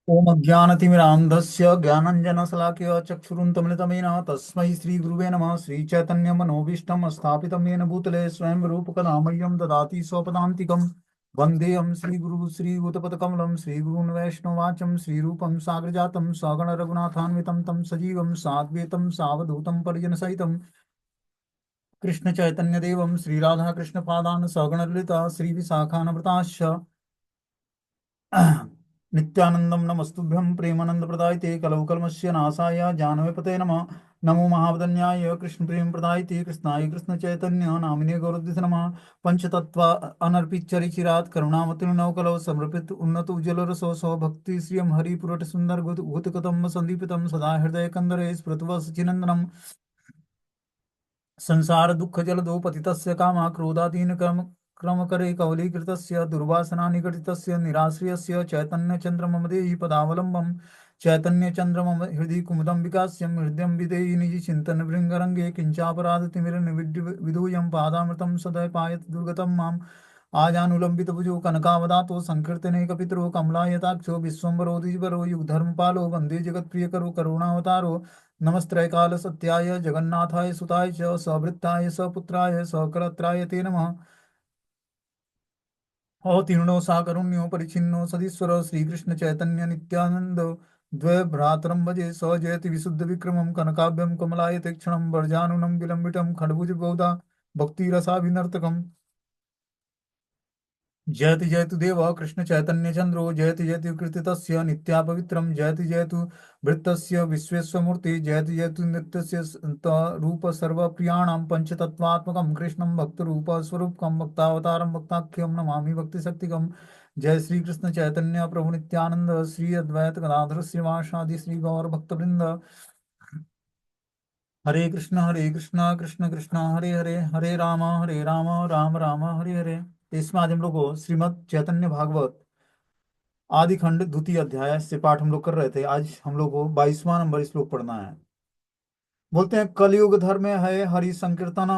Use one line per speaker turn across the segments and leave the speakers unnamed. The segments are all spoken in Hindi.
ओम अज्ञानतिमिरान्धस्य ज्ञानञ्जनशलाकया चक्षुरुन्मिलितमेन तस्मै श्रीगुरुवे नमः। श्रीचैतन्यमनोभीष्टं स्थापितं येन भूतले स्वयं रूपकदा मह्यं ददाति स्वपदान्तिकं। वन्देऽहं श्रीगुरु श्रीयुतपदकमलं श्रीगुरून् वैष्णवाचं श्रीरूपं साग्रजातं सगण रघुनाथान्वितं तं सजीवं साद्वैतं सावधूतं परिजनसहितं कृष्णचैतन्यदेवं श्रीराधाकृष्णपादान् सगण ललिता श्रीविशाखान्विताश्च नित्यानंदम नमस्तुभ्यं प्रेमानंद प्रदायते कलौ कल्मस्य नाशाय जानवेपते नमः। नमो महावदन्याय कृष्ण प्रेम प्रदायते कृष्णाय कृष्ण चैतन्य नामिने गौरद्विष नमः। पंचतत्व अनर्पित चरिचिरात करुणामतिर्नव कलौ समर्पित उन्नत उज्ज्वल रसो सौ भक्ति श्रियम हरिपुरट सुंदर गुत कदम संदीपितम सदा हृदय कंदरे स्मृतवस चिनंदनम। संसार दुःख जलदो पतितस्य कामा क्रोधादीन क्रम करे कवलीकृतस्य दुर्वासना निगडितस्य निराश्रयस्य चैतन्य चन्द्रमम देहि पदावलम्बम्। चैतन्य चन्द्रमम हृदि कुमुदं विकास्यं हृदयं विदेहि निज चिन्तन भृंगरंगे किंचापराध तिमिर विदूयं पादामृतं सदय पायत दुर्गतं माम्। आजानुलंबित भुजो कनकावदातो संकीर्तने कपितरो कमलायताक्षो विश्वम्बरो द्विजवरो युगधर्मपालो वंदे जगत्प्रियकरो करुणावतारो। नमस्त्रैकाल सत्याय जगन्नाथाय सुताय च सवृत्ताय सपुत्राय सकलत्राय ते नमः। अवतीर्णो साकरुण्यो परिच्छिन्नो सदीश्वर श्रीकृष्ण चैतन्य नित्यानंद द्वय भ्रातरं भजे स जयति विशुद्ध विक्रमं कनकाभ्यं कमलायते क्षणं वर्जानुनं विलंबितं खड्भुज बहुधा भक्तिरसाभिनर्तकम्। जयति जयतु देव कृष्ण चैतन्य चंद्रो जयति जयतु कृतितस्य नित्या पवित्रम जयति जयतु वृत्तस्य विश्वेश्वमूर्ति जयति जयतु नृत्यस्य रूप सर्वप्रियाणां पंचतत्वात्मकं कृष्णं भक्तरूप स्वरूपकं भक्तावतारं भक्ताख्यं नमामि भक्तिशक्तिकं। जय श्री कृष्ण चैतन्य प्रभु नित्यानंद श्री अद्वैत गदाधर श्रीवासादि श्री गौर भक्तवृंद। हरे कृष्ण कृष्ण कृष्ण हरे हरे हरे राम राम राम हरे हरे। इसमें आज हम लोग को श्रीमद् चैतन्य भागवत आदि खंड द्वितीय अध्याय से पाठ हम लोग कर रहे थे। आज हम लोग को 22वां नंबर श्लोक पढ़ना है। बोलते हैं कलयुग धर्म है हरि संकीर्तन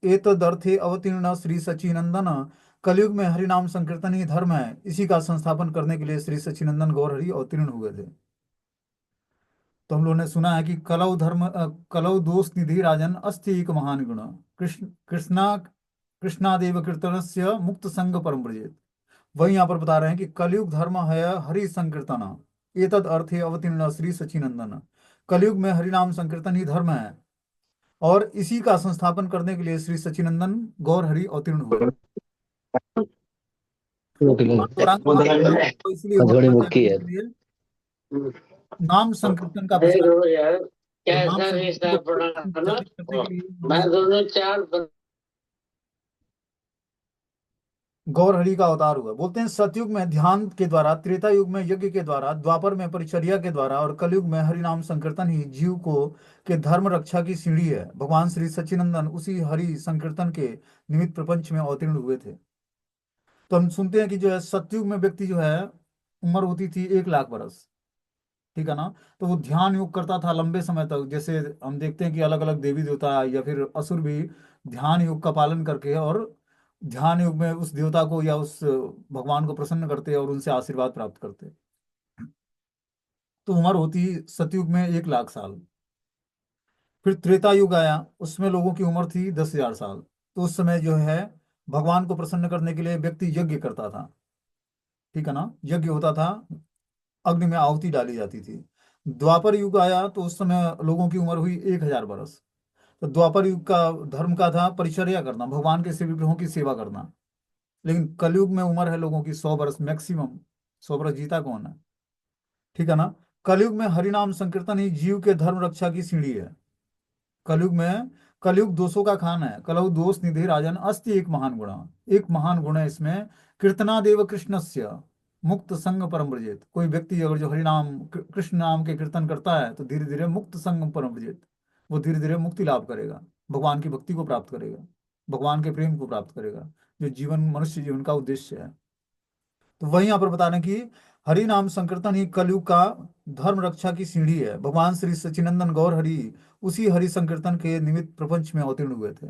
एतदर्थे अवतीर्ण श्री सचिनंदन। कलयुग में हरि नाम संकीर्तन ही धर्म है, इसी का संस्थापन करने के लिए श्री सचिनंदन गौर हरि अवतीर्ण हुए थे। तो हम लोगों ने सुना है कि कलौ दोष निधि राजन अस्ति एक महान गुण कृष्णादेव कीर्तनस्य मुक्त संग परम ब्रजेत। वही यहाँ पर बता रहे हैं कि कलयुग धर्म है हरि संकीर्तन एतद अर्थे अवतीर्ण श्री सचिनंदन। कलयुग में हरि नाम संकीर्तन ही धर्म है और इसी का संस्थापन करने के लिए श्री सचिनंदन गौर हरि अवतीर्ण हुए। और गौरांग महाप्रभु तो इसलिए हुआ
थोड़ी
प्रजा
मुक्की
के
है।
लिए नाम संकीर्तन का
अरे
प्रचार
रो यार,
और नाम
कैसा
संकीर्तन
रिश्ता
को
पड़ा ना।
प्रचारित करने के लिए हम
मैं
लोग
दोनों चार
गौर हरि का अवतार हुआ। बोलते हैं सतयुग में ध्यान के द्वारा, त्रेता युग में यज्ञ के द्वारा, द्वापर में परिचर्या के द्वारा और कलयुग में हरि नाम संकीर्तन ही जीव को के धर्म रक्षा की सीढ़ी है। भगवान श्री सच्चिनंदन उसी हरि संकीर्तन के निमित्त प्रपंच में अवतीर्ण हुए थे। तो हम सुनते हैं कि जो है सतयुग में व्यक्ति जो है उम्र होती थी 1 लाख बरस। ठीक है ना। तो वो ध्यान योग करता था लंबे समय तक। जैसे हम देखते हैं कि अलग अलग देवी देवता या फिर असुर भी ध्यान योग का पालन करके और ध्यान योग में उस देवता को या उस भगवान को प्रसन्न करते और उनसे आशीर्वाद प्राप्त करते। तो उम्र होती सतयुग में 1 लाख साल। फिर त्रेता युग आया, उसमें लोगों की उम्र थी 10,000 साल। तो उस समय जो है भगवान को प्रसन्न करने के लिए व्यक्ति यज्ञ करता था। ठीक है ना, यज्ञ होता था, अग्नि में आहुति डाली जाती थी। द्वापर युग आया तो उस समय लोगों की उम्र हुई 1,000 बरस। तो द्वापर युग का धर्म का था परिचर्या करना, भगवान के विग्रहों की सेवा करना। लेकिन कलयुग में उम्र है लोगों की 100 बरस मैक्सिमम। 100 बरस जीता कौन है। ठीक है ना। कलयुग में हरिनाम संकीर्तन ही जीव के धर्म रक्षा की सीढ़ी है। कलयुग में कलयुग दोषों का खान है। कलयुग दोष निधि राजन अस्ति एक महान गुण। एक महान गुण है इसमें, कीर्तनादेव कृष्णस्य मुक्त संग परम ब्रजेत। कोई व्यक्ति अगर जो हरिनाम कृष्ण नाम के कीर्तन करता है तो धीरे धीरे मुक्त संग परम ब्रजेत, वो धीरे धीरे मुक्ति लाभ करेगा, भगवान की भक्ति को प्राप्त करेगा, भगवान के प्रेम को प्राप्त करेगा, जो जीवन मनुष्य जीवन का उद्देश्य है। तो वही यहाँ पर बता रहे हैं कि हरि नाम संकीर्तन ही कलयुग का धर्म रक्षा की सीढ़ी है। भगवान श्री सच्चिनंदन गौर हरि उसी हरि संकीर्तन के निमित्त प्रपंच में अवतीर्ण हुए थे।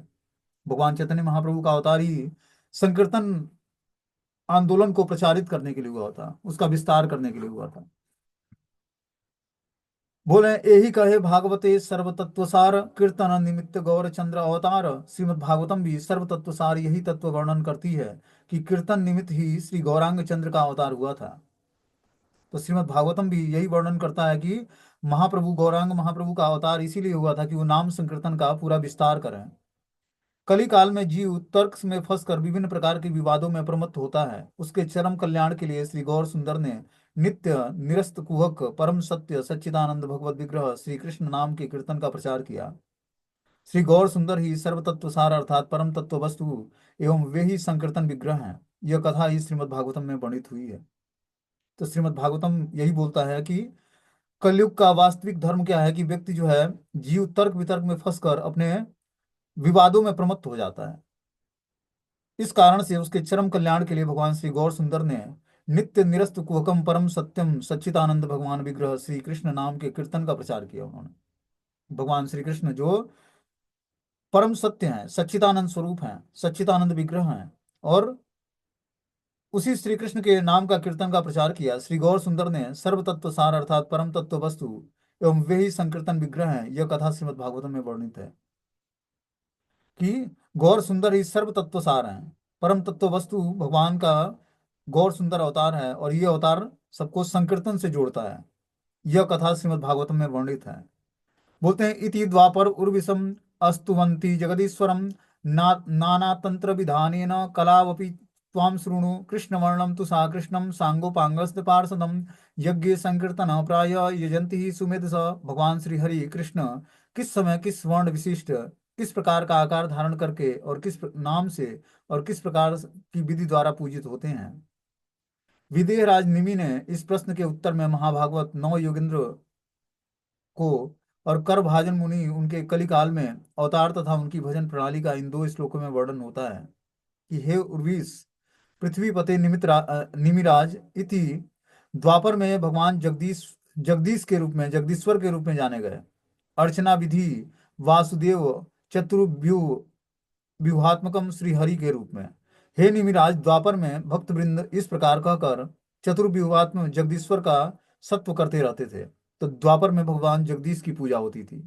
भगवान चैतन्य महाप्रभु का अवतार ही संकीर्तन आंदोलन को प्रचारित करने के लिए हुआ था, उसका विस्तार करने के लिए हुआ था। बोले यही कहे भागवते सर्वतत्वसार कीर्तन निमित्त गौर चंद्र अवतार। श्रीमद् भागवतम भी सर्वतत्वसार यही तत्व वर्णन करती है कि कीर्तन निमित्त ही श्री गौरांग चंद्र का अवतार हुआ था। तो श्रीमद् भागवतम भी यही वर्णन करता है कि महाप्रभु गौरांग महाप्रभु का अवतार इसीलिए हुआ था कि वो नाम संकीर्तन का पूरा विस्तार करें। कली काल में जीव तर्क में फंसकर विभिन्न प्रकार के विवादों में प्रमत्त होता है, उसके चरम कल्याण के लिए श्री गौर सुंदर ने नित्य निरस्त कुहक परम सत्य सच्चिदानंद भगवत विग्रह श्री कृष्ण नाम के कीर्तन का प्रचार किया। श्री गौर सुंदर ही सर्वतत्व सार अर्थात परम तत्व वस्तु एवं वे ही संकीर्तन विग्रह हैं। यह कथा ही श्रीमद् भागवतम में वर्णित हुई है। तो श्रीमद् भागवतम यही बोलता है कि कलयुग का वास्तविक धर्म क्या है कि व्यक्ति जो है, जीव तर्क वितर्क में फंसकर अपने विवादों में प्रमत्त हो जाता है। इस कारण से उसके चरम कल्याण के लिए भगवान श्री गौर सुंदर ने नित्य निरस्त कुहकम परम सत्यम सच्चिदानंद भगवान विग्रह श्री कृष्ण नाम के कीर्तन का प्रचार किया उन्होंने। भगवान श्री कृष्ण जो परम सत्य हैं, सच्चिदानंद स्वरूप हैं, सच्चिदानंद विग्रह हैं, और उसी श्री कृष्ण के नाम का कीर्तन का प्रचार किया। श्री गौर सुंदर ने सर्व तत्व सार अर्थात परम तत्व वस्तु एवं वे ही संकीर्तन विग्रह हैं। यह कथा श्रीमद् भागवतम में वर्णित है कि गौर सुंदर ही सर्व तत्व सार हैं, परम तत्व वस्तु भगवान का गौर सुंदर अवतार है, और ये अवतार सबको संकीर्तन से जोड़ता है। यह कथा श्रीमद् भागवतम में वर्णित है। बोलते हैं इति द्वापर उर्विशम अस्तुवन्ति जगदीश्वरम नाना तंत्र विधानेन कलावपि त्वां शृणु कृष्णवर्णम तु सा कृष्णम सांगोपांगस्त पार्षदम यज्ञ संकीर्तन प्राय यजंति ही सुमेध स। भगवान श्री हरि कृष्ण किस समय किस वर्ण विशिष्ट किस प्रकार का आकार धारण करके और नाम से और किस प्रकार की विधि द्वारा पूजित होते हैं। विदेह राज निमि ने इस प्रश्न के उत्तर में महाभागवत नौ योगेंद्र को और कर भाजन मुनि उनके कलिकाल में अवतार तथा उनकी भजन प्रणाली का इन दो श्लोकों में वर्णन होता है कि हे उर्वीस पृथ्वीपते निमिराज इति द्वापर में भगवान जगदीश जगदीश के रूप में जगदीश्वर के रूप में जाने गए। अर्चना विधि वासुदेव चतुर्व्यूह व्यूहात्मकम श्री हरि के रूप में। हे निमिराज द्वापर में भक्त वृंद इस प्रकार कहकर चतुर्व्यूहात्म जगदीश्वर का सत्व करते रहते थे। तो द्वापर में भगवान जगदीश की पूजा होती थी,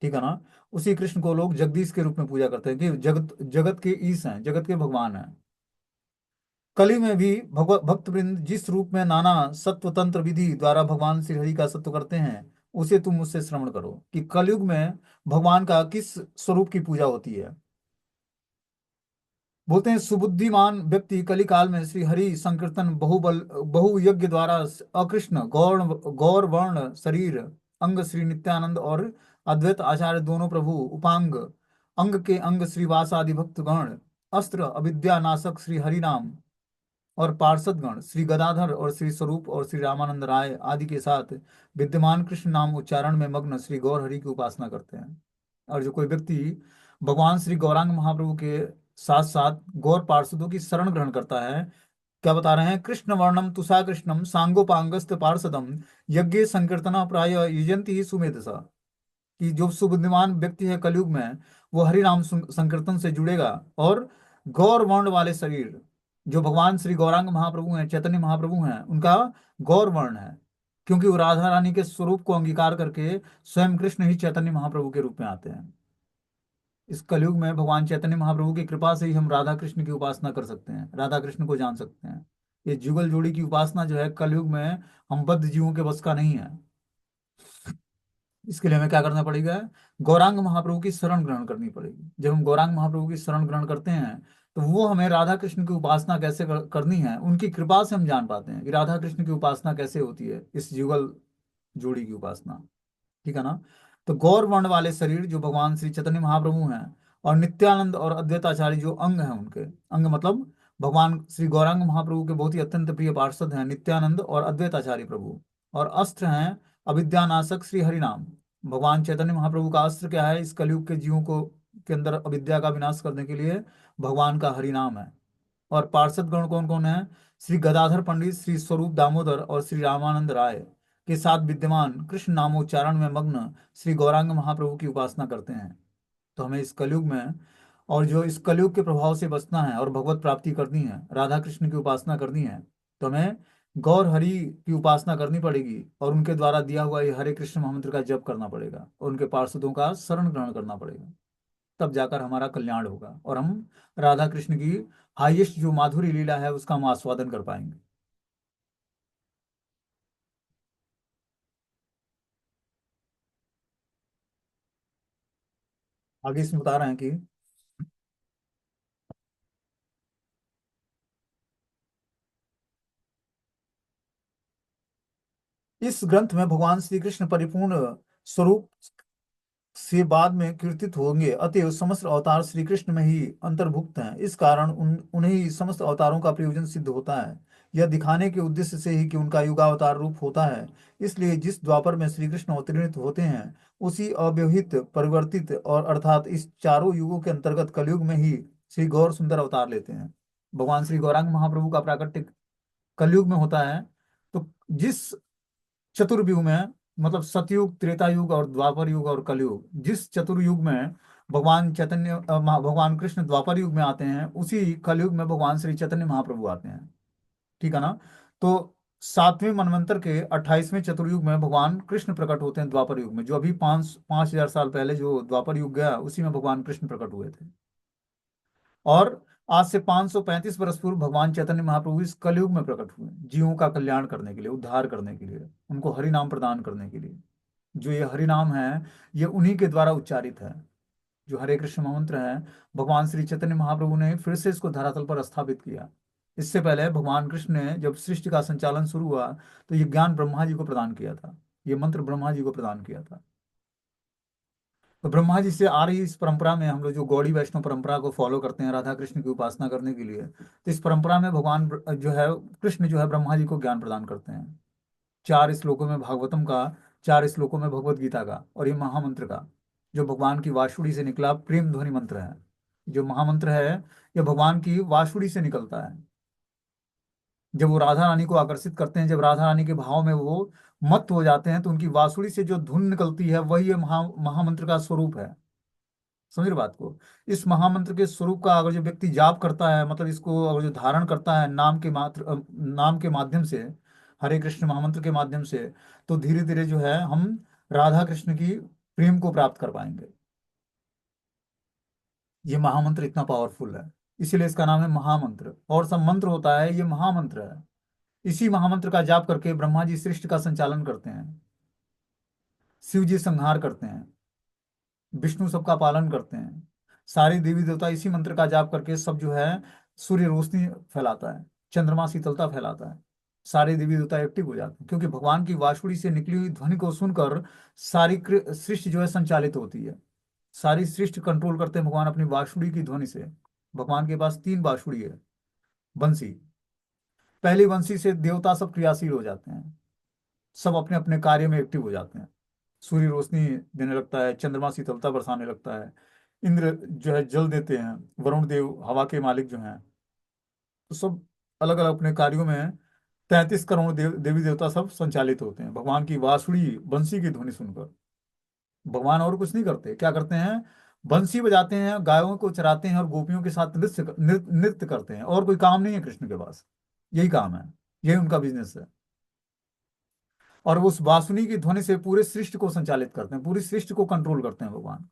ठीक है ना। उसी कृष्ण को लोग जगदीश के रूप में पूजा करते हैं कि जगत जगत के ईश हैं, जगत के भगवान हैं। कली में भी भक्त वृंद जिस रूप में नाना सत्व तंत्र विधि द्वारा भगवान श्री हरि का सत्व करते हैं, उसे तुम मुझसे श्रवण करो कि कलयुग में भगवान का किस स्वरूप की पूजा होती है। बोलते हैं सुबुद्धिमान व्यक्ति कली काल में श्री हरि संकीर्तन बहुबल बहु यज्ञ द्वारा अकृष्ण गौर वर्ण शरीर अंग श्री नित्यानंद और अद्वैत आचार्य दोनों प्रभु उपांग अंग के अंग श्रीवास आदि भक्तगण अस्त्र अविद्या नाशक श्री हरि नाम और पार्षदगण श्री गदाधर और श्री स्वरूप और श्री रामानंद राय आदि के साथ विद्यमान कृष्ण नाम उच्चारण में मग्न श्री गौर हरि की उपासना करते हैं। और जो कोई व्यक्ति भगवान श्री गौरांग महाप्रभु के साथ साथ गौर पार्षदों की शरण ग्रहण करता है, क्या बता रहे हैं, कृष्ण वर्णम तुषा कृष्णम सांगोपांगस्त पार्षदम यज्ञ संकीर्तना प्राय युजंती ही सुमेधसा। कि जो सुबुद्धिमान व्यक्ति है कलयुग में वो हरि नाम संकीर्तन से जुड़ेगा और गौर वर्ण वाले शरीर जो भगवान श्री गौरांग महाप्रभु हैं, चैतन्य महाप्रभु हैं, उनका गौर वर्ण है, क्योंकि वो राधा रानी के स्वरूप को अंगीकार करके स्वयं कृष्ण ही चैतन्य महाप्रभु के रूप में आते हैं। इस कलयुग में भगवान चैतन्य महाप्रभु की कृपा से ही हम राधा कृष्ण की उपासना कर सकते हैं, राधा कृष्ण को जान सकते हैं। ये जुगल जोड़ी की उपासना जो है कलयुग में हम बद्ध जीवों के बस का नहीं है। इसके लिए हमें क्या करना पड़ेगा, गौरांग महाप्रभु की शरण ग्रहण करनी पड़ेगी। जब हम गौरांग महाप्रभु की शरण ग्रहण करते हैं तो वो हमें राधा कृष्ण की उपासना कैसे करनी है, उनकी कृपा से हम जान पाते हैं कि राधा कृष्ण की उपासना कैसे होती है, इस युगल जोड़ी की उपासना, ठीक है ना। तो गौर वर्ण वाले शरीर जो भगवान श्री चैतन्य महाप्रभु हैं और नित्यानंद और अद्वैताचार्य जो अंग हैं, उनके अंग मतलब भगवान श्री गौरांग महाप्रभु के बहुत ही अत्यंत प्रिय पार्षद हैं नित्यानंद और अद्वैताचार्य प्रभु। और अस्त्र हैं अविद्यानाशक श्री हरिनाम। भगवान चैतन्य महाप्रभु का अस्त्र क्या है, इस कलयुग के जीवों को के अंदर अविद्या का विनाश करने के लिए भगवान का हरिनाम है। और पार्षद गण कौन कौन है, श्री गदाधर पंडित, श्री स्वरूप दामोदर और श्री रामानंद राय के साथ विद्यमान कृष्ण नामोच्चारण में मग्न श्री गौरांग महाप्रभु की उपासना करते हैं। तो हमें इस कलयुग में और जो इस कलयुग के प्रभाव से बचना है और भगवत प्राप्ति करनी है, राधा कृष्ण की उपासना करनी है, तो हमें गौर हरि की उपासना करनी पड़ेगी और उनके द्वारा दिया हुआ ये हरे कृष्ण महामंत्र का जप करना पड़ेगा और उनके पार्षदों का शरण ग्रहण करना पड़ेगा। तब जाकर हमारा कल्याण होगा और हम राधा कृष्ण की हाईएस्ट जो माधुरी लीला है उसका हम आस्वादन कर पाएंगे। आगे इसमें बता रहे हैं कि इस ग्रंथ में भगवान श्री कृष्ण परिपूर्ण स्वरूप से बाद में कीर्तित होंगे, अतएव समस्त अवतार श्री कृष्ण में ही अंतर्भुक्त हैं। इस कारण उन्हें ही समस्त अवतारों का प्रयोजन सिद्ध होता है, यह दिखाने के उद्देश्य से ही कि उनका युगावतार रूप होता है। इसलिए जिस द्वापर में श्री कृष्ण अवतरित होते हैं, उसी अव्यवहित परिवर्तित और अर्थात इस चारों युगों के अंतर्गत कलयुग में ही श्री गौर सुंदर अवतार लेते हैं। भगवान श्री गौरांग महाप्रभु का प्राकट्य कलयुग में होता है। तो जिस चतुर्युग में, मतलब सतयुग, त्रेता युग और द्वापर युग और कलयुग, जिस चतुर्युग में भगवान चैतन्य भगवान कृष्ण द्वापर युग में आते हैं, उसी कलयुग में भगवान श्री चैतन्य महाप्रभु आते हैं। ठीक है ना। तो सातवें मनवंतर के 28वें चतुर्युग में भगवान कृष्ण प्रकट होते हैं द्वापर युग में। जो अभी 5,000 साल पहले जो द्वापर युग गया, उसी में भगवान कृष्ण प्रकट हुए थे। और आज से 535 वर्ष पूर्व भगवान चैतन्य महाप्रभु इस कलयुग में प्रकट हुए, जीवों का कल्याण करने के लिए, उद्धार करने के लिए, उनको हरि नाम प्रदान करने के लिए। जो ये हरि नाम है, ये उन्हीं के द्वारा उच्चारित है। जो हरे कृष्ण मंत्र है, भगवान श्री चैतन्य महाप्रभु ने फिर से इसको धरातल पर स्थापित किया। इससे पहले भगवान कृष्ण ने जब सृष्टि का संचालन शुरू हुआ, तो ये ज्ञान ब्रह्मा जी को प्रदान किया था, ये मंत्र ब्रह्मा जी को प्रदान किया था। तो ब्रह्मा जी से आ रही इस परंपरा में हम लोग जो गौड़ी वैष्णव परंपरा को फॉलो करते हैं राधा कृष्ण की उपासना करने के लिए, तो इस परंपरा में भगवान जो है कृष्ण जो है ब्रह्मा जी को ज्ञान प्रदान करते हैं। 4 श्लोकों में भागवतम का, 4 श्लोकों में भगवत गीता का और ये महामंत्र का, जो भगवान की वाशुड़ी से निकला प्रेम ध्वनि मंत्र है। जो महामंत्र है, ये भगवान की वाशुड़ी से निकलता है। जब वो राधा रानी को आकर्षित करते हैं, जब राधा रानी के भाव में वो मत हो जाते हैं, तो उनकी वासुड़ी से जो धुन निकलती है वही ये महामंत्र का स्वरूप है। समझ रहे बात को। इस महामंत्र के स्वरूप का अगर जो व्यक्ति जाप करता है, मतलब इसको अगर जो धारण करता है नाम के माध्यम से, हरे कृष्ण महामंत्र के माध्यम से, तो धीरे धीरे जो है हम राधा कृष्ण की प्रेम को प्राप्त कर पाएंगे। ये महामंत्र इतना पावरफुल है, इसीलिए इसका नाम है महामंत्र। और सब मंत्र होता है, ये महामंत्र है। इसी महामंत्र का जाप करके ब्रह्मा जी सृष्टि का संचालन करते हैं, शिव जी संहार करते हैं, विष्णु सबका पालन करते हैं। सारे देवी देवता इसी मंत्र का जाप करके सब जो है, सूर्य रोशनी फैलाता है, चंद्रमा शीतलता फैलाता है, सारे देवी देवता एक्टिव हो जाते हैं, क्योंकि भगवान की वाशुड़ी से निकली हुई ध्वनि को सुनकर सारी सृष्टि जो है संचालित होती है। सारी सृष्टि कंट्रोल करते हैं भगवान अपनी वाशुड़ी की ध्वनि से। भगवान के पास 3 बांसुरी है, बंसी। पहली बंसी से देवता सब क्रियाशील हो जाते हैं, सब अपने अपने कार्य में एक्टिव हो जाते हैं। सूर्य रोशनी देने लगता है, चंद्रमा शीतलता बरसाने लगता है, इंद्र जो है जल देते हैं, वरुण देव हवा के मालिक जो हैं, तो सब अलग अलग अपने कार्यों में 33 करोड़ देवी देवता सब संचालित होते हैं भगवान की बांसुरी बंसी की ध्वनि सुनकर। भगवान और कुछ नहीं करते, क्या करते हैं? बंसी बजाते हैं, गायों को चराते हैं और गोपियों के साथ नृत्य करते हैं। और कोई काम नहीं है कृष्ण के पास, यही काम है, यही उनका बिजनेस है। और उस बांसुरी की ध्वनि से पूरे सृष्टि को संचालित करते हैं, पूरी सृष्टि को कंट्रोल करते हैं भगवान।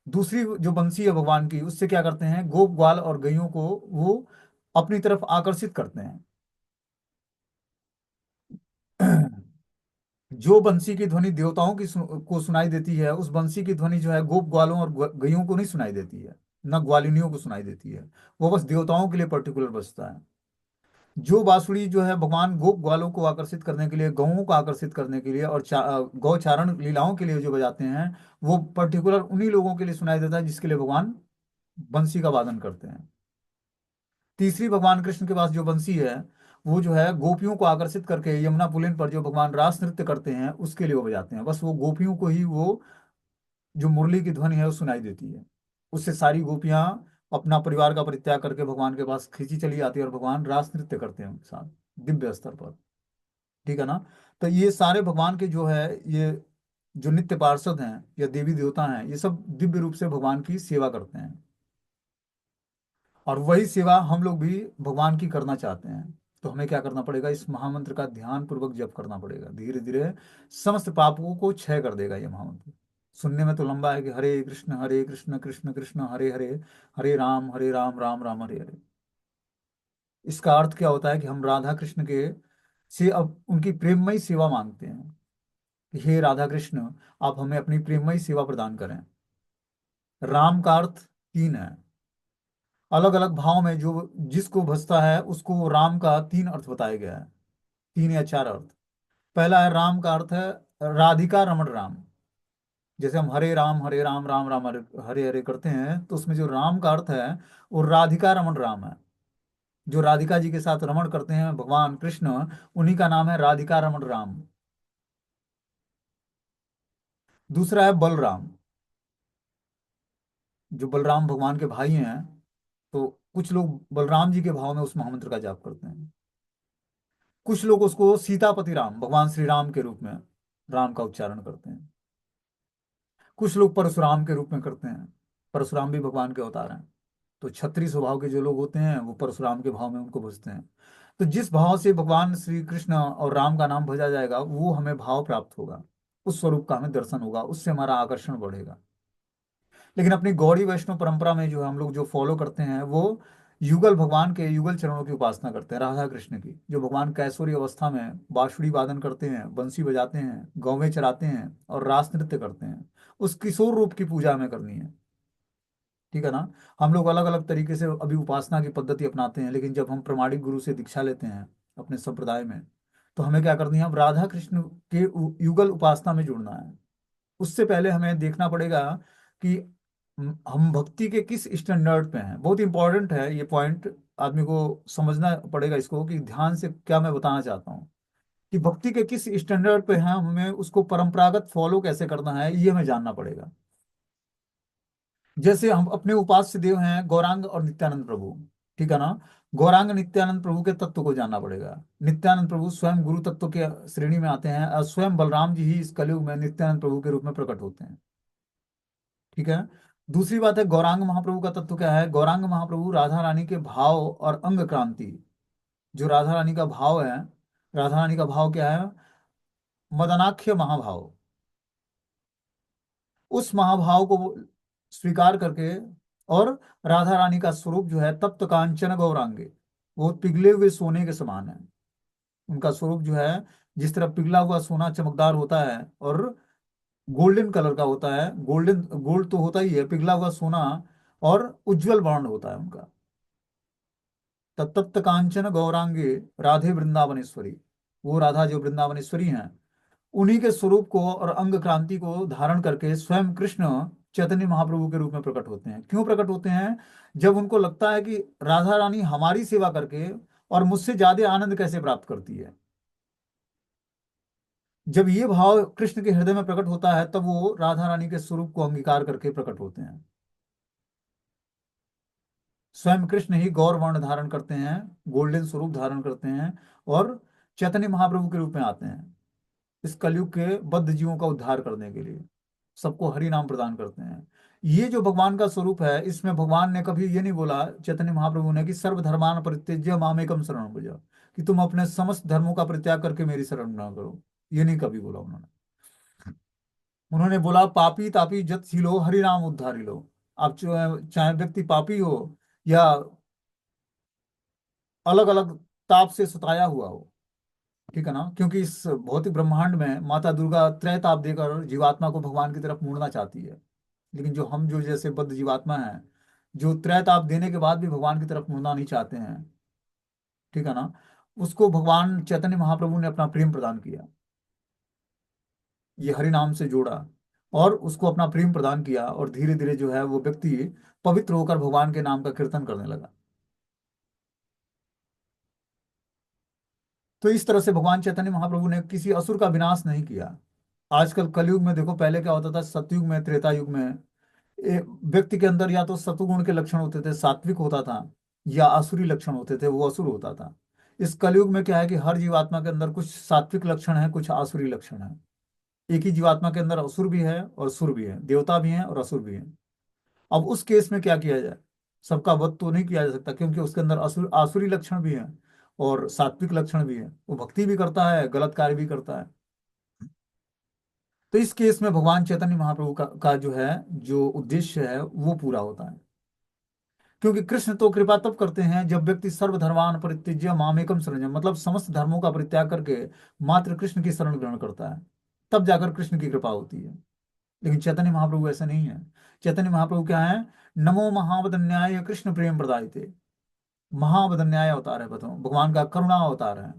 दूसरी जो बंसी है भगवान की, उससे क्या करते हैं? गोप ग्वाल और गैयों को वो अपनी तरफ आकर्षित करते हैं। जो बंसी की ध्वनि देवताओं को सुनाई देती है, उस बंसी की ध्वनि जो है गोप ग्वालों और गैयों को नहीं सुनाई देती है, न ग्वालिनियों को सुनाई देती है। वो बस देवताओं के लिए पर्टिकुलर बजता है। जो बांसुरी जो है भगवान गोप ग्वालों को आकर्षित करने के लिए, गौओं को आकर्षित करने के लिए और गौचारण लीलाओं के लिए जो बजाते हैं, वो पर्टिकुलर उन्हीं लोगों के लिए सुनाई देता है जिसके लिए भगवान बंसी का वादन करते हैं। तीसरी भगवान कृष्ण के पास जो बंसी है, वो जो है गोपियों को आकर्षित करके यमुना पुलिन पर जो भगवान रास नृत्य करते हैं उसके लिए वो बजाते हैं। बस वो गोपियों को ही वो जो मुरली की ध्वनि है वो सुनाई देती है। उससे सारी गोपियां अपना परिवार का परित्याग करके भगवान के पास खींची चली आती है और भगवान रास नृत्य करते हैं उनके साथ, दिव्य स्तर पर। ठीक है ना। तो ये सारे भगवान के जो है, ये जो नित्य पार्षद हैं या देवी देवता हैं, ये सब दिव्य रूप से भगवान की सेवा करते हैं। और वही सेवा हम लोग भी भगवान की करना चाहते हैं। तो हमें क्या करना पड़ेगा, इस महामंत्र का ध्यान पूर्वक जप करना पड़ेगा। धीरे धीरे समस्त पापों को क्षय कर देगा ये महामंत्र। सुनने में तो लंबा है कि हरे कृष्ण कृष्ण कृष्ण हरे हरे, हरे राम राम राम हरे हरे। इसका अर्थ क्या होता है कि हम राधा कृष्ण के से अब उनकी प्रेममयी सेवा मांगते हैं कि हे राधा कृष्ण, आप हमें अपनी प्रेममयी सेवा प्रदान करें। राम का अर्थ तीन है। अलग अलग भाव में जो जिसको भजता है उसको राम का तीन अर्थ बताया गया है, तीन या चार अर्थ। पहला है, राम का अर्थ है राधिका रमण राम। जैसे हम हरे राम राम राम हरे हरे हरे करते हैं, तो उसमें जो राम का अर्थ है वो राधिका रमण राम है। जो राधिका जी के साथ रमण करते हैं भगवान कृष्ण, उन्हीं का नाम है राधिका रमण राम। दूसरा है बलराम। जो बलराम भगवान के भाई हैं, तो कुछ लोग बलराम जी के भाव में उस महामंत्र का जाप करते हैं। कुछ लोग उसको सीतापति राम, भगवान श्री राम के रूप में राम का उच्चारण करते हैं। कुछ लोग परशुराम के रूप में करते हैं। परशुराम भी भगवान के अवतार हैं। तो क्षत्रिय स्वभाव के जो लोग होते हैं वो परशुराम के भाव में उनको भजते हैं। तो जिस भाव से भगवान श्री कृष्ण और राम का नाम भजा जाएगा, वो हमें भाव प्राप्त होगा, उस स्वरूप का हमें दर्शन होगा, उससे हमारा आकर्षण बढ़ेगा। लेकिन अपनी गौड़ी वैष्णव परंपरा में जो हम लोग जो फॉलो करते हैं, वो युगल भगवान के युगल चरणों की उपासना करते हैं, राधा कृष्ण की। जो भगवान कैशोरी अवस्था में बांसुरी वादन करते हैं, बंसी बजाते हैं, गौवें चराते हैं और रास नृत्य करते हैं, उस किशोर रूप की पूजा हमें करनी है। ठीक है ना। हम लोग अलग अलग तरीके से अभी उपासना की पद्धति अपनाते हैं, लेकिन जब हम प्रमाणिक गुरु से दीक्षा लेते हैं अपने संप्रदाय में, तो हमें क्या करनी है, अब राधा कृष्ण के युगल उपासना में जुड़ना है। उससे पहले हमें देखना पड़ेगा कि हम भक्ति के किस स्टैंडर्ड पे हैं। बहुत इंपॉर्टेंट है ये पॉइंट, आदमी को समझना पड़ेगा इसको, कि ध्यान से क्या मैं बताना चाहता हूँ, कि भक्ति के किस स्टैंडर्ड पे हैं, हमें उसको परंपरागत फॉलो कैसे करना है, ये हमें जानना पड़ेगा। जैसे हम अपने उपास्य देव हैं गौरांग और नित्यानंद प्रभु, ठीक है ना। गौरांग नित्यानंद प्रभु के तत्व को जानना पड़ेगा। नित्यानंद प्रभु स्वयं गुरु तत्व के श्रेणी में आते हैं, और स्वयं बलराम जी ही इस कलयुग में नित्यानंद प्रभु के रूप में प्रकट होते हैं। ठीक है। दूसरी बात है, गौरांग महाप्रभु का तत्व क्या है। गौरांग महाप्रभु राधा रानी के भाव और अंग क्रांति, जो राधा रानी का भाव है, राधा रानी का भाव क्या है, मदनाख्य महाभाव। उस महाभाव को वो स्वीकार करके, और राधा रानी का स्वरूप जो है तप्त कांचन गौरांगे, वो पिघले हुए सोने के समान है। उनका स्वरूप जो है, जिस तरह पिघला हुआ सोना चमकदार होता है और गोल्डन कलर का होता है, गोल्डन गोल्ड तो होता ही है, पिघला हुआ सोना, और उज्जवल वर्ण होता है उनका। तत्त कांचन गौरांगे राधे वृंदावनेश्वरी। वो राधा जो वृंदावनेश्वरी हैं, उन्हीं के स्वरूप को और अंग क्रांति को धारण करके स्वयं कृष्ण चैतन्य महाप्रभु के रूप में प्रकट होते हैं। क्यों प्रकट होते हैं? जब उनको लगता है कि राधा रानी हमारी सेवा करके और मुझसे ज्यादा आनंद कैसे प्राप्त करती है, जब ये भाव कृष्ण के हृदय में प्रकट होता है, तब वो राधा रानी के स्वरूप को अंगीकार करके प्रकट होते हैं। स्वयं कृष्ण ही गौर वर्ण धारण करते हैं, गोल्डन स्वरूप धारण करते हैं, और चैतन्य महाप्रभु के रूप में आते हैं इस कलयुग के बद्ध जीवों का उद्धार करने के लिए, सबको हरि नाम प्रदान करते हैं। ये जो भगवान का स्वरूप है, इसमें भगवान ने कभी ये नहीं बोला, चैतन्य महाप्रभु ने, कि सर्वधर्मान परित्यज्य मामेकम शरणं व्रज, कि तुम अपने समस्त धर्मों का परित्याग करके मेरी शरण न करो। ये नहीं कभी बोला उन्होंने। उन्होंने बोला, पापी तापी जत लो हरि नाम उद्धारी लो। आप चाहे व्यक्ति पापी हो या अलग अलग ताप से सताया हुआ हो, ठीक है ना। क्योंकि इस भौतिक ब्रह्मांड में माता दुर्गा त्रय ताप देकर जीवात्मा को भगवान की तरफ मोड़ना चाहती है। लेकिन जो हम जो जैसे बद्ध जीवात्मा हैं, जो त्रय ताप देने के बाद भी भगवान की तरफ मुड़ना नहीं चाहते हैं, ठीक है ना, उसको भगवान चैतन्य महाप्रभु ने अपना प्रेम प्रदान किया, ये हरि नाम से जोड़ा, और उसको अपना प्रेम प्रदान किया, और धीरे धीरे जो है वो व्यक्ति पवित्र होकर भगवान के नाम का कीर्तन करने लगा। तो इस तरह से भगवान चैतन्य महाप्रभु ने किसी असुर का विनाश नहीं किया। आजकल कलयुग में देखो, पहले क्या होता था, सतयुग में त्रेता युग में व्यक्ति के अंदर या तो सतुगुण के लक्षण होते थे, सात्विक होता था, या आसुरी लक्षण होते थे, वो असुर होता था। इस कलयुग में क्या है कि हर जीवात्मा के अंदर कुछ सात्विक लक्षण है, कुछ आसुरी लक्षण है। एक ही जीवात्मा के अंदर असुर भी है और सुर भी है, देवता भी है और असुर भी है। अब उस केस में क्या किया जाए? सबका वध तो नहीं किया जा सकता, क्योंकि उसके अंदर आसुरी लक्षण भी हैं और सात्विक लक्षण भी है। वो भक्ति भी करता है, गलत कार्य भी करता है। तो इस केस में भगवान चैतन्य महाप्रभु का जो है, जो उद्देश्य है वो पूरा होता है। क्योंकि कृष्ण तो कृपा तब करते हैं जब व्यक्ति सर्वधर्मान परित्यज्य मामेकम शरणम, मतलब समस्त धर्मों का परित्याग करके मात्र कृष्ण की शरण ग्रहण करता है, तब जाकर कृष्ण की कृपा होती है। लेकिन चैतन्य महाप्रभु ऐसा नहीं है। चैतन्य महाप्रभु क्या है? नमो महावदन्याय कृष्ण प्रेम प्रदायते। महावदन्याय अवतार है, बताओ, भगवान का करुणा अवतार है।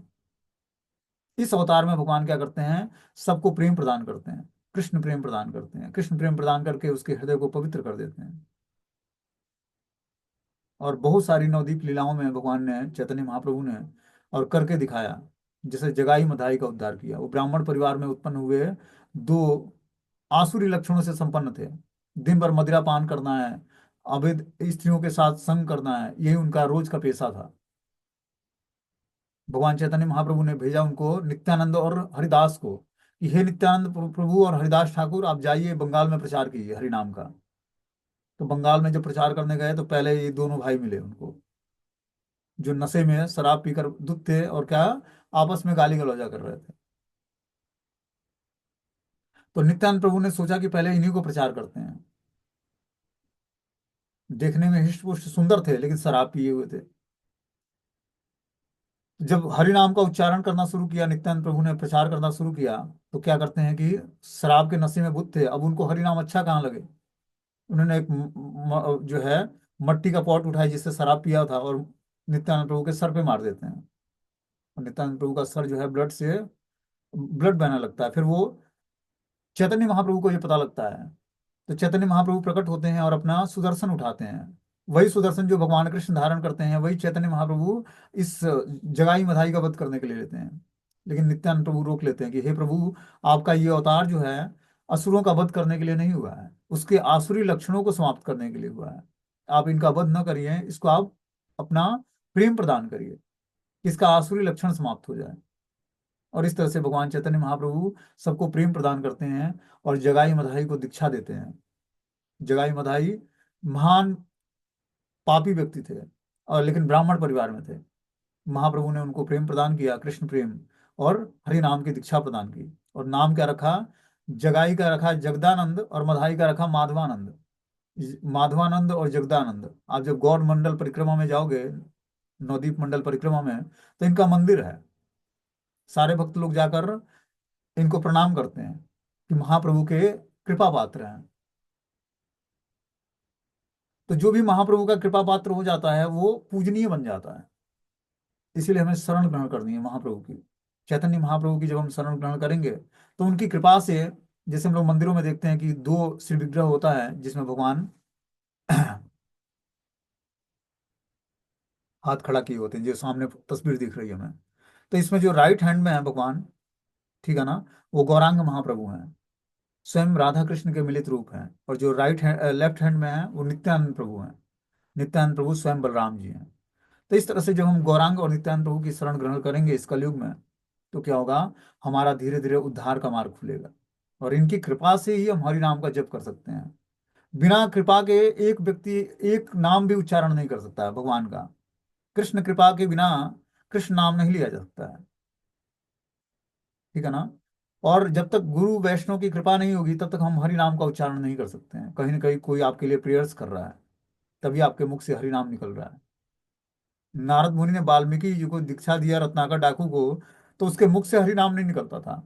इस अवतार में भगवान क्या करते हैं? सबको प्रेम प्रदान करते हैं। कृष्ण प्रेम प्रदान करते हैं, कृष्ण प्रेम प्रदान करके उसके हृदय को पवित्र कर देते हैं। और बहुत सारी नवदीप लीलाओं में भगवान ने, चैतन्य महाप्रभु ने और करके दिखाया। जैसे जगाई मधाई का उद्धार किया। वो ब्राह्मण परिवार में उत्पन्न हुए, दो आसुरी लक्षणों से संपन्न थे। दिन भर मदिरा पान करना है, अवैध स्त्रियों के साथ संग करना है, यही उनका रोज का पेशा था। भगवान चैतन्य महाप्रभु ने भेजा उनको, नित्यानंद और हरिदास को, कि हे नित्यानंद प्रभु और हरिदास ठाकुर, आप जाइए बंगाल में प्रचार कीजिए हरि नाम का। तो बंगाल में जब प्रचार करने गए तो पहले ये दोनों भाई मिले उनको, जो नशे में शराब पीकर धुत थे और क्या, आपस में गाली गलौजा कर रहे थे। तो नित्यानंद प्रभु ने सोचा कि पहले इन्हीं को प्रचार करते हैं। देखने में हिष्ट पुष्ट सुंदर थे, लेकिन शराब पिए हुए थे। जब हरि नाम का उच्चारण करना शुरू किया, नित्यानंद प्रभु ने प्रचार करना शुरू किया, तो क्या करते हैं कि शराब के नशे में बुध थे, अब उनको हरि नाम अच्छा कहाँ लगे। उन्होंने एक जो है मट्टी का पॉट उठाया जिससे शराब पिया था, और नित्यानंद प्रभु के सर पे मार देते हैं। और नित्यानंद प्रभु का सर जो है ब्लड बहने लगता है। फिर वो चैतन्य महाप्रभु को ये पता लगता है। तो चैतन्य महाप्रभु प्रकट होते हैं और अपना सुदर्शन उठाते हैं। वही सुदर्शन जो भगवान कृष्ण धारण करते हैं, वही चैतन्य महाप्रभु इस जगाई मधाई का वध करने के लिए लेते हैं। लेकिन नित्यानंद प्रभु रोक लेते हैं कि हे प्रभु, आपका ये अवतार जो है असुरों का वध करने के लिए नहीं हुआ है, उसके आसुरी लक्षणों को समाप्त करने के लिए हुआ है। आप इनका वध न करिए, इसको आप अपना प्रेम प्रदान करिए, इसका आसुरी लक्षण समाप्त हो जाए। और इस तरह से भगवान चैतन्य महाप्रभु सबको प्रेम प्रदान करते हैं और जगाई मधाई को दीक्षा देते हैं। जगाई मधाई महान पापी व्यक्ति थे, और लेकिन ब्राह्मण परिवार में थे। महाप्रभु ने उनको प्रेम प्रदान किया, कृष्ण प्रेम, और हरि नाम की दीक्षा प्रदान की। और नाम क्या रखा? जगाई का रखा जगदानंद, और मधाई का रखा माधवानंद। माधवानंद और जगदानंद, आप जब गौड़ मंडल परिक्रमा में जाओगे, नवदीप मंडल परिक्रमा में, तो इनका मंदिर है। सारे भक्त लोग जाकर इनको प्रणाम करते हैं कि महाप्रभु के कृपा पात्र हैं। तो जो भी महाप्रभु का कृपा पात्र हो जाता है वो पूजनीय बन जाता है। इसीलिए हमें शरण ग्रहण करनी है महाप्रभु की। चैतन्य महाप्रभु की जब हम शरण ग्रहण करेंगे तो उनकी कृपा से, जैसे हम लोग मंदिरों में देखते हैं कि दो श्री विग्रह होता है जिसमें भगवान हाथ खड़ा किए होते हैं, जो सामने तस्वीर दिख रही है हमें। तो इसमें जो राइट हैंड में है भगवान, ठीक है ना, वो गौरांग महाप्रभु हैं, स्वयं राधा कृष्ण के मिलित रूप हैं। और जो लेफ्ट हैंड में है वो नित्यानंद प्रभु हैं। नित्यानंद प्रभु स्वयं बलराम जी हैं। तो इस तरह से जब हम गौरांग और नित्यानंद प्रभु की शरण ग्रहण करेंगे इस कलयुग में, तो क्या होगा? हमारा धीरे धीरे उद्धार का मार्ग खुलेगा। और इनकी कृपा से ही हम हरि नाम का जप कर सकते हैं। बिना कृपा के एक व्यक्ति एक नाम भी उच्चारण नहीं कर सकता है भगवान का। कृष्ण कृपा के बिना कृष्ण नाम नहीं लिया जा सकता है, ठीक है ना। और जब तक गुरु वैष्णव की कृपा नहीं होगी तब तक हम हरि नाम का उच्चारण नहीं कर सकते हैं। कहीं ना कहीं कोई आपके लिए प्रेयर्स कर रहा है, तभी आपके मुख से हरि नाम निकल रहा है। नारद मुनि ने वाल्मीकि जी को दीक्षा दिया, रत्नाकर डाकू को, तो उसके मुख से हरि नाम नहीं निकलता था।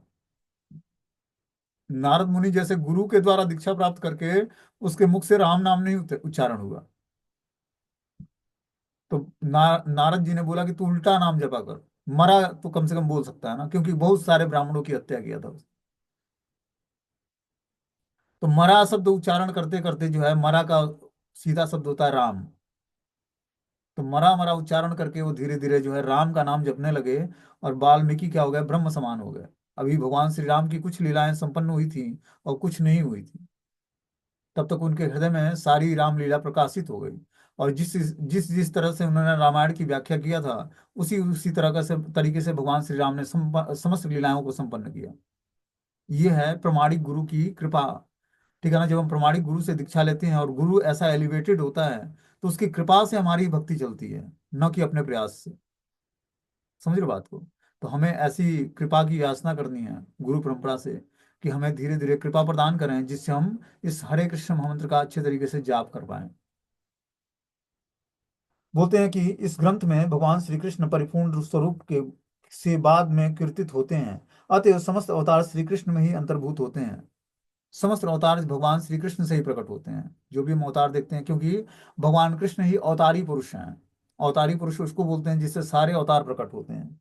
नारद मुनि जैसे गुरु के द्वारा दीक्षा प्राप्त करके उसके मुख से राम नाम नहीं उच्चारण हुआ। तो नारद जी ने बोला कि तू उल्टा नाम जपा कर, मरा तो कम से कम बोल सकता है ना, क्योंकि बहुत सारे ब्राह्मणों की हत्या किया था उसने। तो मरा शब्द उच्चारण करते करते जो है, मरा का सीधा शब्द होता है राम। तो मरा मरा उच्चारण करके वो धीरे धीरे जो है राम का नाम जपने लगे। और वाल्मीकि क्या हो गए? ब्रह्म समान हो गए। अभी भगवान श्री राम की कुछ लीलाएं संपन्न हुई थी और कुछ नहीं हुई थी, तब तक उनके हृदय में सारी रामलीला प्रकाशित हो गई। और जिस जिस जिस तरह से उन्होंने रामायण की व्याख्या किया था, उसी उसी तरह का से तरीके से भगवान श्री राम ने समस्त लीलाओं को संपन्न किया। ये है प्रमाणिक गुरु की कृपा, ठीक है ना। जब हम प्रमाणिक गुरु से दीक्षा लेते हैं और गुरु ऐसा एलिवेटेड होता है, तो उसकी कृपा से हमारी भक्ति चलती है, न कि अपने प्रयास से। समझ रहे बात को? तो हमें ऐसी कृपा की याचना करनी है गुरु परंपरा से कि हमें धीरे धीरे कृपा प्रदान करें, जिससे हम इस हरे कृष्ण महामंत्र का अच्छे तरीके से जाप कर पाए। बोलते हैं कि इस ग्रंथ में भगवान श्री कृष्ण परिपूर्ण स्वरूप के से बाद में कीर्तित होते हैं, अतएव समस्त अवतार श्री कृष्ण में ही अंतर्भूत होते हैं। समस्त अवतार भगवान श्री कृष्ण से ही प्रकट होते हैं, जो भी हम अवतार देखते हैं, क्योंकि भगवान कृष्ण ही अवतारी पुरुष हैं। अवतारी पुरुष उसको बोलते हैं जिससे सारे अवतार प्रकट होते हैं।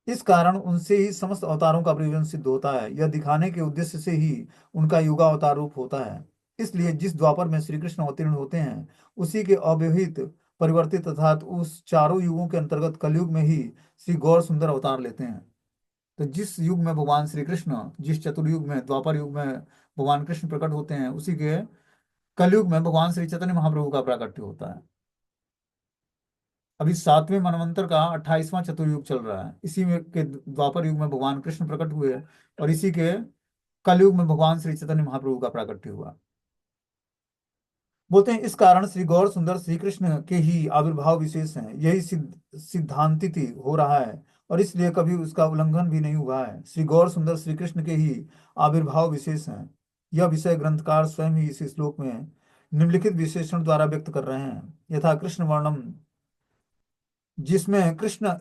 इस कारण उनसे ही समस्त अवतारों का प्रयोजन सिद्ध होता है, यह दिखाने के उद्देश्य से ही उनका युगावतार रूप होता है। इसलिए जिस द्वापर में श्री कृष्ण अवतीर्ण होते हैं, उसी के अव्यवहित परिवर्तित अर्थात उस चारों युगों के अंतर्गत कलयुग में ही श्री गौर सुंदर अवतार लेते हैं। तो जिस युग में भगवान श्री कृष्ण, जिस चतुर्युग में द्वापर युग में भगवान कृष्ण प्रकट होते हैं, उसी के कलयुग में भगवान श्री चैतन्य महाप्रभु का प्राकट्य होता है। अभी 7वें मनवंतर का 28वां चतुर्युग चल रहा है, इसी में के द्वापर युग में भगवान कृष्ण प्रकट हुए और इसी के कलयुग में भगवान श्री चैतन्य महाप्रभु का प्राकट्य हुआ। बोलते हैं इस कारण श्री गौर सुंदर श्री कृष्ण के ही आविर्भाव विशेष हैं, यही सिद्धांतित हो रहा है और इसलिए कभी उसका उल्लंघन भी नहीं हुआ है। श्री गौर सुंदर श्री कृष्ण के ही आविर्भाव विशेष हैं, यह विषय ग्रंथकार स्वयं ही इस श्लोक में निम्नलिखित विशेषण द्वारा व्यक्त कर रहे हैं। यथा कृष्ण वर्णम, जिसमें कृष्ण,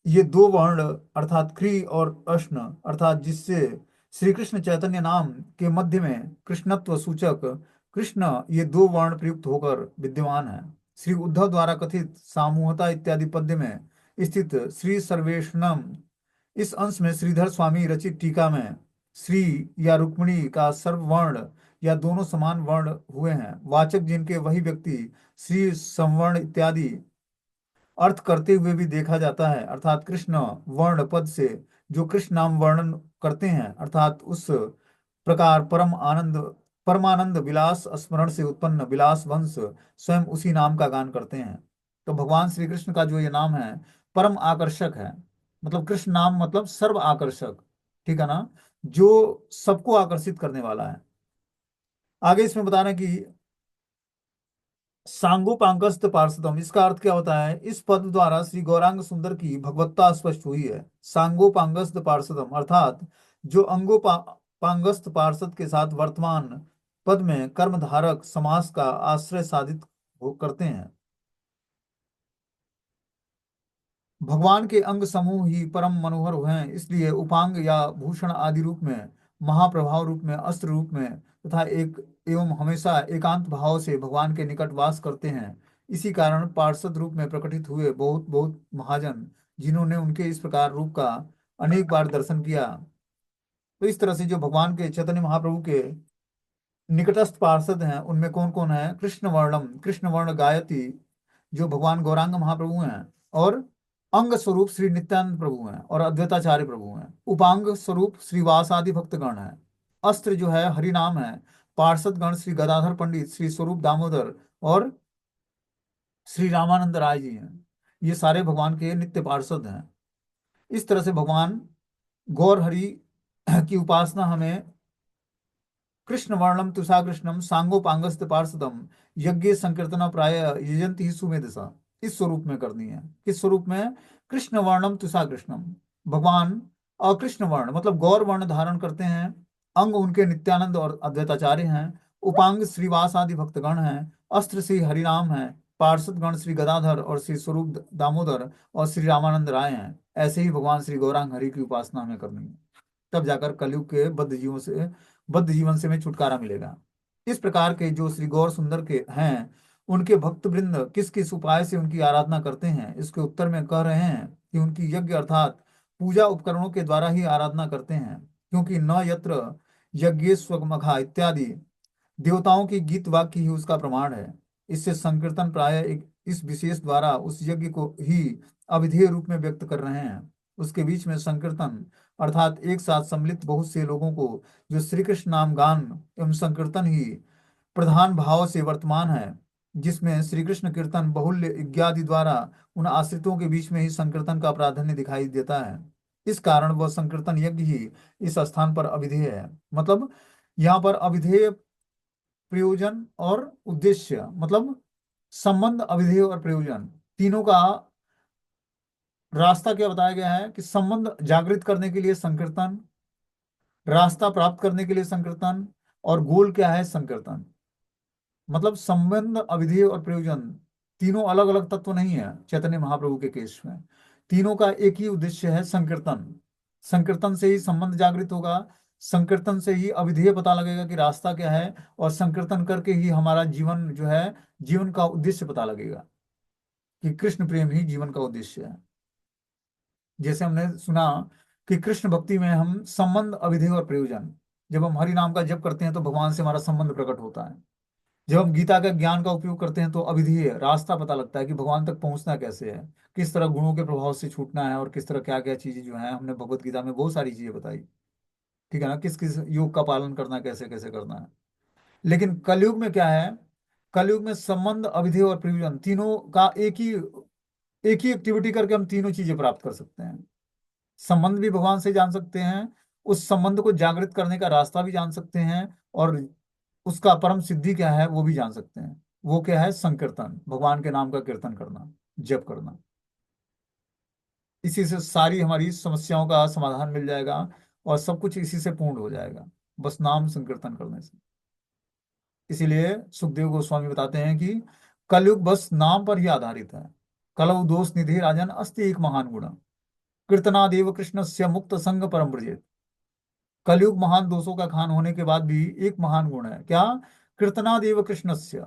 ये दो वर्ण अर्थात क्री और अश्न अर्थात जिससे श्री कृष्ण चैतन्य नाम के मध्य में कृष्णत्व सूचक कृष्ण, ये दो वर्ण प्रयुक्त होकर विद्यमान है। श्री उद्धव द्वारा कथित सामूहता इत्यादि पद्य में स्थित श्री सर्वेषणम, इस अंश में श्रीधर स्वामी रचित टीका में श्री या रुक्मिणी का सर्ववर्ण या दोनों समान वर्ण हुए हैं, वाचक जिनके वही व्यक्ति श्री संवर्ण इत्यादि अर्थ करते हुए भी देखा जाता है, अर्थात कृष्ण वर्ण पद से जो कृष्ण नाम वर्णन करते हैं, अर्थात उस प्रकार परमानंद विलास स्मरण से उत्पन्न विलास वंश स्वयं उसी नाम का गान करते हैं। तो भगवान श्री कृष्ण का जो ये नाम है परम आकर्षक है, मतलब कृष्ण नाम मतलब सर्व आकर्षक, ठीक है ना, जो सबको आकर्षित करने वाला है। आगे इसमें बता रहे हैं कि सांगोपांगस्त पार्षदम, इसका अर्थ क्या होता है? इस पद द्वारा श्री गौरांग सुंदर की भगवत्ता स्पष्ट हुई है। सांगोपांगस्त पार्षदम अर्थात जो अंगोपांगस्त पार्षद के साथ वर्तमान पद में कर्मधारक समास का आश्रय साधित करते हैं। भगवान के अंग समूह ही परम मनोहर हैं, इसलिए उपांग या भूषण आदि रूप में, महाप्रभाव रूप में, अस्त्र रूप में तथा एक एवं हमेशा एकांत भाव से भगवान के निकट वास करते हैं। इसी कारण पार्षद रूप में प्रकटित हुए बहुत बहुत महाजन, जिन्होंने उनके इस प्रकार रूप का अनेक बार दर्शन किया। तो इस तरह से जो भगवान के चैतन्य महाप्रभु के निकटस्थ पार्षद हैं, उनमें कौन कौन है? कृष्ण वर्णम, कृष्ण वर्ण गायत्री जो भगवान गौरांग महाप्रभु हैं, और अंग स्वरूप श्री नित्यानंद प्रभु हैं और अद्वैताचार्य प्रभु हैं। उपांग स्वरूप श्रीवास आदि भक्तगण हैं। अस्त्र जो है हरि नाम है। पार्षद गण श्री गदाधर पंडित, श्री स्वरूप दामोदर और श्री रामानंद राय जी हैं। ये सारे भगवान के नित्य पार्षद हैं। इस तरह से भगवान गौर हरि की उपासना हमें कृष्ण वर्णम तुषा कृष्णम सांगोपांगस्त पार्षदम यज्ञ संकीर्तना प्राय यजंती ही सुमेधसा, इस स्वरूप में करनी है। किस स्वरूप में? कृष्ण वर्णम तुषा कृष्णम, भगवान अकृष्ण वर्ण मतलब गौर वर्ण धारण करते हैं। अंग उनके नित्यानंद और अद्वैताचार्य हैं। उपांग श्रीवास आदि भक्तगण हैं। अस्त्र श्री हरिनाम है। पार्षद गण श्री गदाधर और श्री स्वरूप दामोदर और श्री रामानंद राय हैं। ऐसे ही भगवान श्री गौरांग हरि की उपासना हमें करनी है, तब जाकर कलयुग के बद्ध जीवन से में छुटकारा मिलेगा। इस प्रकार के जो श्री गौर सुंदर के हैं, उनके भक्त वृंद किस किस उपाय से उनकी आराधना करते हैं, इसके उत्तर में कह रहे हैं कि उनकी यज्ञ अर्थात पूजा उपकरणों के द्वारा ही आराधना करते हैं, क्योंकि न यत्र यज्ञेश्वमघा इत्यादि देवताओं की गीत वाक्य ही उसका प्रमाण है। इससे संकीर्तन प्राय एक इस विशेष द्वारा उस यज्ञ को ही अविधेय रूप में व्यक्त कर रहे हैं। उसके बीच में संकीर्तन अर्थात एक साथ सम्मिलित बहुत से लोगों को जो श्री कृष्ण नाम गान एवं संकीर्तन ही प्रधान भाव से वर्तमान है, जिसमें श्री कृष्ण कीर्तन बहुल्य इत्यादि द्वारा उन आश्रितों के बीच में ही संकीर्तन का प्राधान्य दिखाई देता है। इस कारण वह संकीर्तन यज्ञ ही इस स्थान पर अविधेय है। मतलब यहाँ पर अविधेय प्रयोजन और उद्देश्य, मतलब संबंध, अविधेय और प्रयोजन, तीनों का रास्ता क्या बताया गया है कि संबंध जागृत करने के लिए संकीर्तन, रास्ता प्राप्त करने के लिए संकीर्तन, और गोल क्या है संकीर्तन। मतलब संबंध, अविधेय और प्रयोजन तीनों अलग अलग तत्व नहीं है चैतन्य महाप्रभु के केस में। तीनों का एक ही उद्देश्य है संकीर्तन। संकीर्तन से ही संबंध जागृत होगा, संकीर्तन से ही अविधेय पता लगेगा कि रास्ता क्या है, और संकीर्तन करके ही हमारा जीवन जो है, जीवन का उद्देश्य पता लगेगा कि कृष्ण प्रेम ही जीवन का उद्देश्य है। जैसे हमने सुना कि कृष्ण भक्ति में हम संबंध, अविधेय और प्रयोजन, जब हम हरि नाम का जप करते हैं तो भगवान से हमारा संबंध प्रकट होता है। जब हम गीता का ज्ञान का उपयोग करते हैं तो अविधेय रास्ता पता लगता है कि भगवान तक पहुंचना कैसे है, किस तरह गुणों के प्रभाव से छूटना है, और किस तरह क्या क्या चीजें जो है, हमने भगवत गीता में बहुत सारी चीजें बताई। ठीक है ना, किस किस योग का पालन करना है, कैसे कैसे करना है। लेकिन कलयुग में क्या है, कलयुग में संबंध, अविधेय और प्रयोजन तीनों का एक ही एक्टिविटी करके हम तीनों चीजें प्राप्त कर सकते हैं। संबंध भी भगवान से जान सकते हैं, उस संबंध को जागृत करने का रास्ता भी जान सकते हैं, और उसका परम सिद्धि क्या है वो भी जान सकते हैं। वो क्या है संकीर्तन, भगवान के नाम का कीर्तन करना, जप करना। इसी से सारी हमारी समस्याओं का समाधान मिल जाएगा, और सब कुछ इसी से पूर्ण हो जाएगा, बस नाम संकीर्तन करने से। इसीलिए सुखदेव गोस्वामी बताते हैं कि कलयुग बस नाम पर ही आधारित है। कलौ दोष निधि राजन अस्ति एक महान गुण, कीर्तनादेव कृष्ण से मुक्त संग परम ब्रजेत। कलयुग महान दोषों का खान होने के बाद भी एक महान गुण है क्या, कीर्तनादेव कृष्णस्य।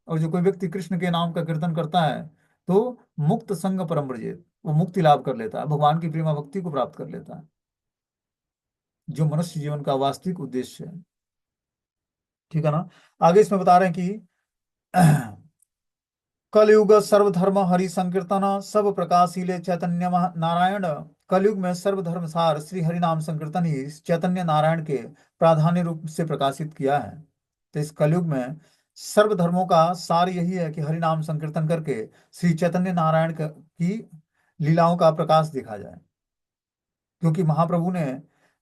और जो कोई व्यक्ति कृष्ण के नाम का कीर्तन करता है तो मुक्त संग परम ब्रजेत, वो मुक्ति लाभ कर लेता है, भगवान की प्रेमा भक्ति को प्राप्त कर लेता है, जो मनुष्य जीवन का वास्तविक उद्देश्य है। ठीक है ना। आगे इसमें बता रहे हैं कि कलयुग सर्वधर्म हरि संकीर्तन सब प्रकाशीले चैतन्य नारायण। कलयुग में सर्वधर्म सार श्री हरि नाम संकीर्तन ही चैतन्य नारायण के प्राधान्य रूप से प्रकाशित किया है। तो इस कलयुग में सर्वधर्मों का सार यही है कि हरि नाम संकीर्तन करके श्री चैतन्य नारायण की लीलाओं का प्रकाश देखा जाए। क्योंकि महाप्रभु ने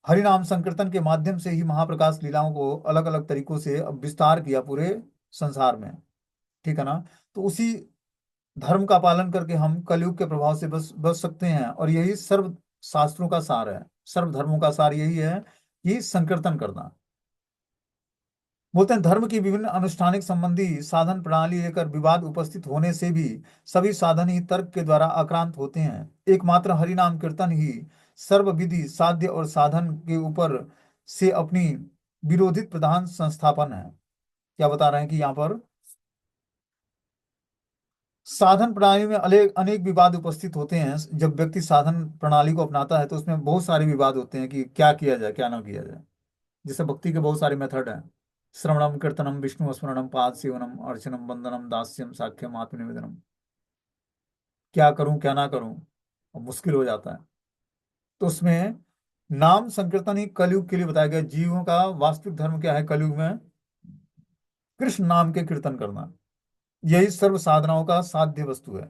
हरि नाम संकीर्तन के माध्यम से ही महाप्रकाश लीलाओं को अलग अलग तरीकों से अब विस्तार किया पूरे संसार में। ठीक है ना। तो उसी धर्म का पालन करके हम कलयुग के प्रभाव से बच बच सकते हैं, और यही सर्व शास्त्रों का सार है, सर्व धर्मों का सार यही है कि संकीर्तन करना। बोलते हैं धर्म की विभिन्न अनुष्ठानिक संबंधी साधन प्रणाली लेकर विवाद उपस्थित होने से भी सभी साधन ही तर्क के द्वारा आक्रांत होते हैं। एकमात्र हरि नाम कीर्तन ही सर्व विधि साध्य और साधन के ऊपर से अपनी विरोधित प्रधान संस्थापन है। क्या बता रहे हैं कि यहाँ पर साधन प्रणाली में अनेक अनेक विवाद उपस्थित होते हैं। जब व्यक्ति साधन प्रणाली को अपनाता है तो उसमें बहुत सारे विवाद होते हैं कि क्या किया जाए क्या ना किया जाए। जैसे भक्ति के बहुत सारे मेथड हैं, श्रवणम कीर्तनम विष्णु स्मरणम पाद सेवनम अर्चनम वंदनम दास्यम साख्यम आत्मनिवेदनम। क्या करूं क्या ना करूं, अब मुश्किल हो जाता है। तो उसमें नाम संकीर्तन ही कलयुग के लिए बताया गया। जीवों का वास्तविक धर्म क्या है कलयुग में, कृष्ण नाम के कीर्तन करना, यही सर्व साधनाओं का साध्य वस्तु है।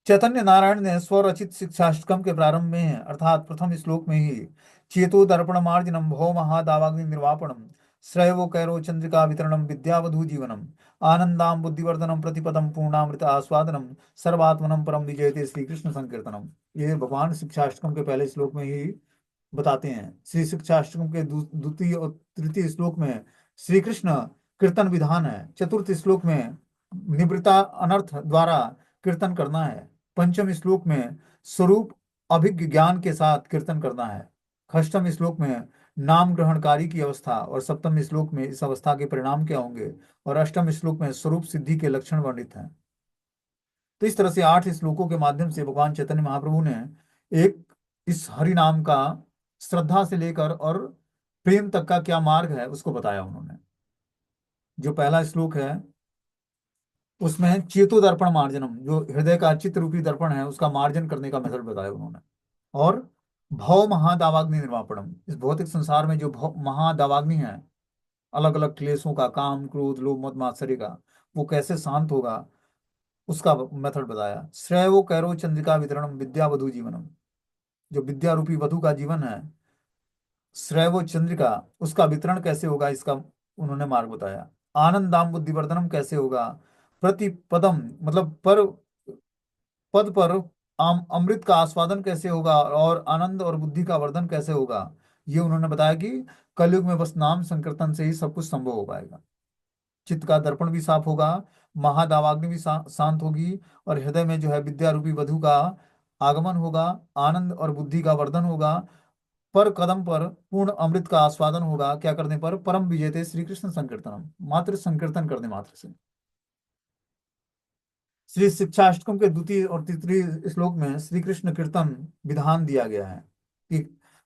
चैतन्य नारायण ने स्वरचित शिक्षाष्टकम के प्रारंभ में अर्थात प्रथम श्लोक में ही चेतो दर्पण मार्जनम भौ महादावाग्नि निर्वापणम श्रेयो कैरो चंद्रिका वितरणम विद्यावधू जीवनम आनंदाम बुद्धिवर्धनम प्रतिपदम पूर्णामृत आस्वादनम सर्वात्मनम परम विजयते श्री कृष्ण संकीर्तनम। ये भगवान शिक्षाष्टकम के पहले श्लोक में ही बताते हैं। श्री शिक्षाष्टकम के द्वितीय और तृतीय श्लोक में श्री कृष्ण कीर्तन विधान है। चतुर्थ श्लोक में निवृत्ता अनर्थ द्वारा कीर्तन करना है। पंचम श्लोक में स्वरूप अभिज्ञ ज्ञान के साथ कीर्तन करना है। षष्ठम श्लोक में नाम ग्रहणकारी की अवस्था, और सप्तम श्लोक में इस अवस्था के परिणाम क्या होंगे, और अष्टम श्लोक में स्वरूप सिद्धि के लक्षण वर्णित हैं। तो इस तरह से 8 श्लोकों के माध्यम से भगवान चैतन्य महाप्रभु ने एक इस हरि नाम का श्रद्धा से लेकर और प्रेम तक का क्या मार्ग है उसको बताया उन्होंने। जो पहला श्लोक है उसमें चेतो दर्पण मार्जनम, जो हृदय का चित्त रूपी दर्पण है उसका मार्जन करने का मेथड बताया उन्होंने। और भव महादावाग्नि निर्वापणम, इस भौतिक संसार में जो महादावाग्नि है, अलग अलग क्लेशों का, काम क्रोध लोभ मद मात्सर्य का, वो कैसे शांत होगा उसका मेथड बताया। श्रेयो कैरो चंद्रिका वितरणम विद्यावधु जीवनम, जो विद्या रूपी वधु का जीवन है, श्रेयो चंद्रिका, उसका वितरण कैसे होगा इसका उन्होंने मार्ग बताया। आनंद दाम बुद्धिवर्धनम कैसे होगा, प्रतिपदम मतलब पर, पद पर अमृत का आस्वादन कैसे होगा और आनंद और बुद्धि का वर्धन कैसे होगा, ये उन्होंने बताया कि कलयुग में बस नाम संकीर्तन से ही सब कुछ संभव हो पाएगा। चित्त का दर्पण भी साफ होगा, महादावाग्नि भी शांत होगी, और हृदय में जो है विद्या रूपी वधु का आगमन होगा, आनंद और बुद्धि का वर्धन होगा, पर कदम पर पूर्ण अमृत का आस्वादन होगा, क्या करने पर, परम विजेते श्री कृष्ण संकीर्तनम, मात्र संकीर्तन करने मात्र से। श्री शिक्षाष्टकम के द्वितीय और तृतीय श्लोक में श्री कृष्ण कीर्तन विधान दिया गया है कि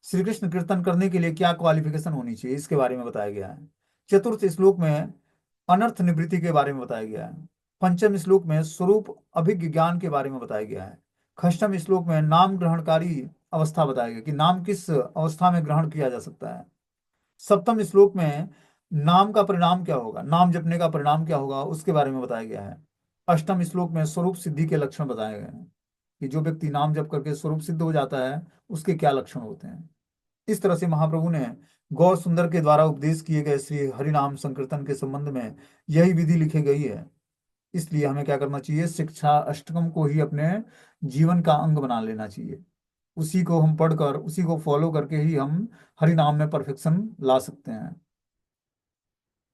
श्री कृष्ण कीर्तन करने के लिए क्या क्वालिफिकेशन होनी चाहिए, इसके बारे में बताया गया है। चतुर्थ श्लोक में अनर्थ निवृत्ति के बारे में बताया गया है। पंचम श्लोक में स्वरूप अभिज्ञ ज्ञान के बारे में बताया गया है। षष्ठम श्लोक में नाम ग्रहणकारी अवस्था बताया गया कि नाम किस अवस्था में ग्रहण किया जा सकता है। सप्तम श्लोक में नाम का परिणाम क्या होगा, नाम जपने का परिणाम क्या होगा, उसके बारे में बताया गया है। अष्टम श्लोक में स्वरूप सिद्धि के लक्षण बताए गए हैं कि जो व्यक्ति नाम जप करके स्वरूप सिद्ध हो जाता है उसके क्या लक्षण होते हैं। इस तरह से महाप्रभु ने गौर सुंदर के द्वारा उपदेश किए गए श्री हरिनाम संकीर्तन के संबंध में यही विधि लिखी गई है। इसलिए हमें क्या करना चाहिए, शिक्षा अष्टकम को ही अपने जीवन का अंग बना लेना चाहिए। उसी को हम पढ़कर, उसी को फॉलो करके ही हम हरि नाम में परफेक्शन ला सकते हैं,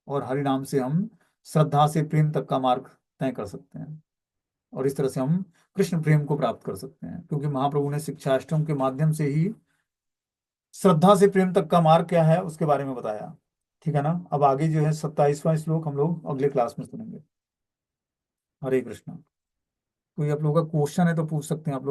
और हरि नाम से हम श्रद्धा से प्रेम तक का मार्ग तय कर सकते हैं, और इस तरह से हम कृष्ण प्रेम को प्राप्त कर सकते हैं, क्योंकि महाप्रभु ने शिक्षाष्टम के माध्यम से ही श्रद्धा से प्रेम तक का मार्ग क्या है उसके बारे में बताया। ठीक है ना। अब आगे जो है 27वां श्लोक हम लोग अगले क्लास में सुनेंगे। हरे कृष्णा। कोई आप लोगों का क्वेश्चन है तो पूछ सकते हैं आप लोग।